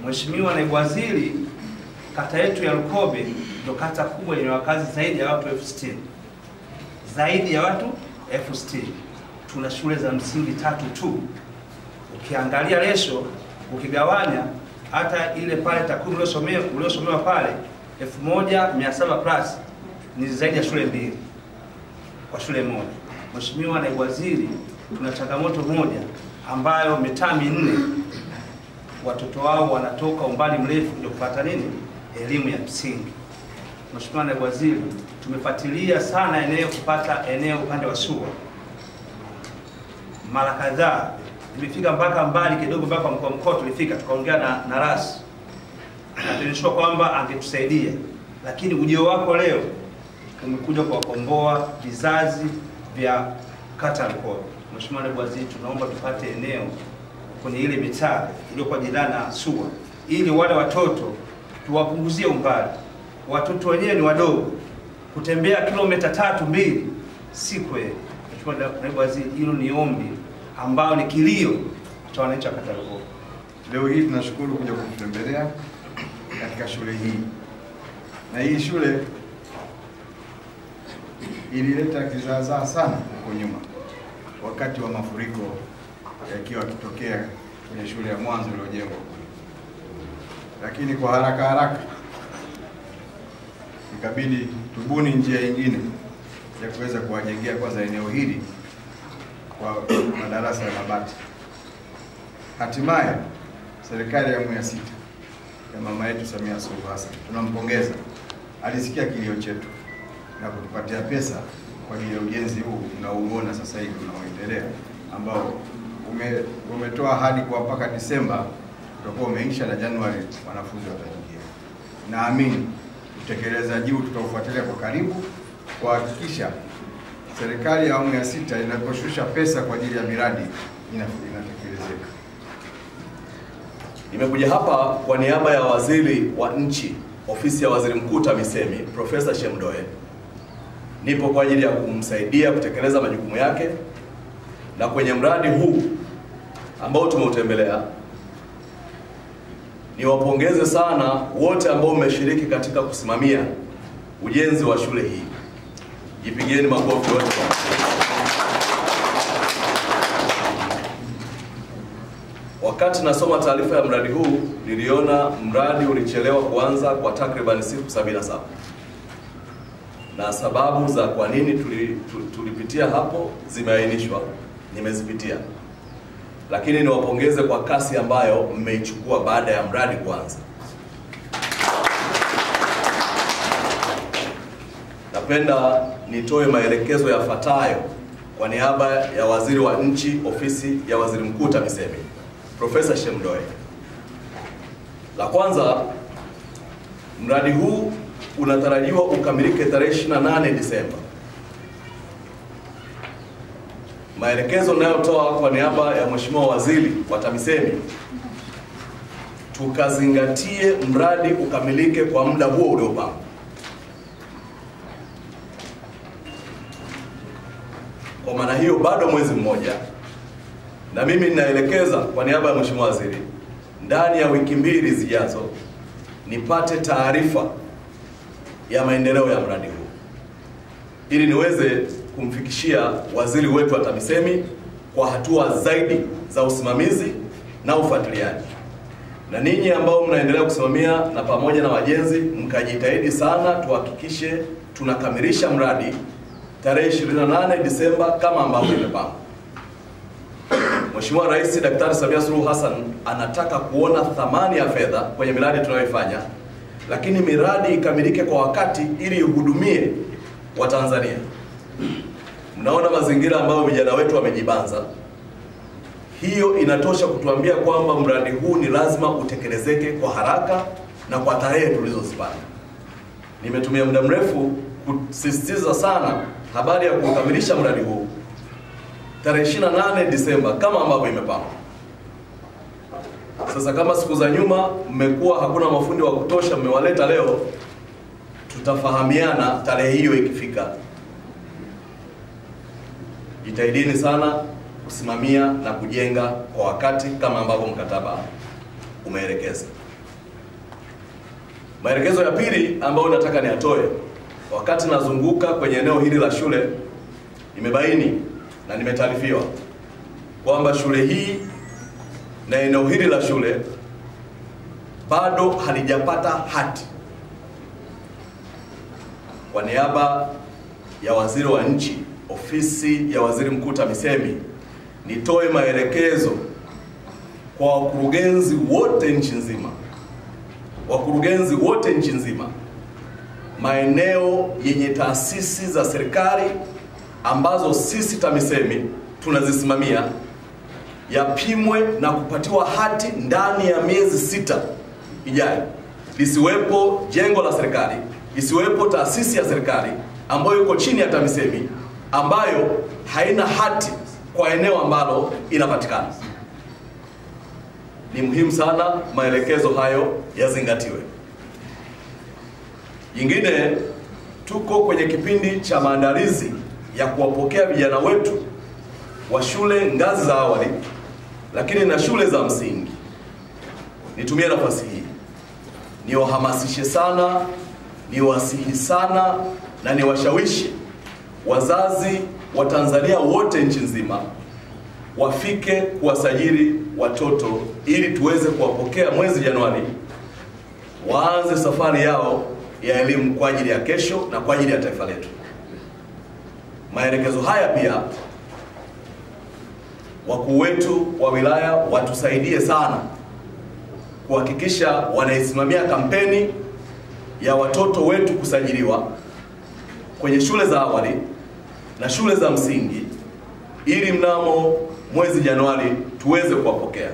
Mheshimiwa Naibu Waziri, kata yetu ya Lukobe ndio kata kubwa yenye wakazi zaidi ya watu 60,000. Zaidi ya watu 60,000. Tuna shule za msingi 3 tu. Ukiangalia resho, ukigawanya hata ile pale takwimu uliosomewa pale 1700 plus ni zaidi ya shule 2 kwa shule moja. Mheshimiwa Naibu Waziri, tuna changamoto moja ambayo mitaa 4 watoto wao wanatoka umbali mrefu kuja kupata nini? Elimu ya msingi. Mheshimiwa Naibu Waziri, tumefuatilia sana kupata eneo upande wa SUA. Mara kadhaa nimefika mpaka mbali kidogo, mpaka kwa mkoa tulifika, tukaongea na RAS. Anatenishwa kwamba angetusaidia. Lakini ujio wako leo umekuja kuwakomboa vizazi vya kata Lukobe. Mheshimiwa Naibu Waziri, tunaomba tupate eneo kwenye ile mitaa iliyokuwa jirani na SUA ili wale watoto tuwapunguzie umbali. Watoto wenyewe ni wadogo, kutembea kilomita 3-2 si kweli. Mheshimiwa Naibu Waziri, hilo ni ombi ambao ni kilio cha wananchi wa kata Lukobe. Leo hii tunashukuru kuja kutembelea katika shule hii. Na hii shule ilileta kizaazaa sana huko nyuma, wakati wa mafuriko yakiwa kitokea kwenye shule ya mwanzo iliyojengwa. Lakini kwa haraka ikabidi tubuni njia nyingine ya kuweza kuwajengea kwanza eneo hili kwa madarasa ya mabati. Hatimaye serikali ya awamu ya 6 ya mama yetu Samia Suluhu Hassan, tunampongeza, alisikia kilio chetu na kutupatia pesa kwa ajili ya ujenzi huu unaouona sasa hivi unaoendelea, ambao umetoa ahadi kwa mpaka Disemba utakuwa umeisha na Januari wanafunzi wataingia. Naamini utekelezaji huu tutaufuatilia kwa karibu kuhakikisha serikali ya awamu ya 6 inaposhusha pesa kwa ajili ya miradi inatekelezeka. Nimekuja hapa kwa niaba ya Waziri wa Nchi, Ofisi ya Waziri Mkuu TAMISEMI, Profesa Shemdoe. Nipo kwa ajili ya kumsaidia kutekeleza majukumu yake, na kwenye mradi huu ambao tumeutembelea, niwapongeze sana wote ambao mmeshiriki katika kusimamia ujenzi wa shule hii. Jipigeni makofi wote. Wakati nasoma taarifa ya mradi huu, niliona mradi ulichelewa kuanza kwa takriban siku 77. Na sababu za kwa nini tulipitia hapo zimeainishwa, nimezipitia. Lakini niwapongeze kwa kasi ambayo mmeichukua baada ya mradi kuanza. Napenda nitoe maelekezo yafuatayo kwa niaba ya Waziri wa Nchi, Ofisi ya Waziri Mkuu TAMISEMI, Profesa Shemdoe. La kwanza, mradi huu unatarajiwa ukamilike tarehe 28 Disemba. Maelekezo ninayotoa kwa niaba ya Mheshimiwa Waziri wa TAMISEMI, tukazingatie mradi ukamilike kwa muda huo uliopangwa. Kwa maana hiyo bado mwezi mmoja, na mimi ninaelekeza kwa niaba ya Mheshimiwa Waziri, ndani ya wiki 2 zijazo nipate taarifa ya maendeleo ya mradi huu, ili niweze kumfikishia waziri wetu wa TAMISEMI kwa hatua zaidi za usimamizi na ufuatiliaji. Na ninyi ambao mnaendelea kusimamia na pamoja na wajenzi, mkajitahidi sana tuhakikishe tunakamilisha mradi tarehe 28 Disemba kama ambavyo imepangwa. Mheshimiwa Rais Daktari Samia Suluhu Hassan anataka kuona thamani ya fedha kwenye miradi tunayoifanya, lakini miradi ikamilike kwa wakati ili ihudumie Watanzania. Mnaona mazingira ambayo vijana wetu wamejibanza. Hiyo inatosha kutuambia kwamba mradi huu ni lazima utekelezeke kwa haraka na kwa tarehe tulizozipanga. Nimetumia muda mrefu kusisitiza sana habari ya kukamilisha mradi huu tarehe 28 Disemba kama ambavyo imepangwa. Sasa kama siku za nyuma mmekuwa hakuna mafundi wa kutosha, mmewaleta leo, tutafahamiana tarehe hiyo ikifika. Jitahidini sana kusimamia na kujenga kwa wakati kama ambavyo mkataba umeelekeza. Maelekezo ya pili ambayo nataka niatoe, wakati nazunguka kwenye eneo hili la shule, nimebaini na nimetaarifiwa kwamba shule hii na eneo hili la shule bado halijapata hati. Kwa niaba ya Waziri wa Nchi, Ofisi ya Waziri Mkuu TAMISEMI, nitoe maelekezo kwa wakurugenzi wote nchi nzima, maeneo yenye taasisi za serikali ambazo sisi TAMISEMI tunazisimamia, yapimwe na kupatiwa hati ndani ya miezi 6 ijayo. Lisiwepo jengo la serikali, isiwepo taasisi ya serikali ambayo iko chini ya TAMISEMI ambayo haina hati kwa eneo ambalo inapatikana. Ni muhimu sana maelekezo hayo yazingatiwe. Yingine, tuko kwenye kipindi cha maandalizi ya kuwapokea vijana wetu wa shule ngazi za awali, lakini na shule za msingi. Nitumie nafasi hii niwahamasishe sana, niwasihi sana na niwashawishi wazazi wa Tanzania wote nchi nzima wafike kuwasajili watoto ili tuweze kuwapokea mwezi Januari, waanze safari yao ya elimu kwa ajili ya kesho na kwa ajili ya taifa letu. Maelekezo haya pia wakuu wetu wa wilaya watusaidie sana kuhakikisha wanaisimamia kampeni ya watoto wetu kusajiliwa kwenye shule za awali na shule za msingi ili mnamo mwezi Januari tuweze kuwapokea.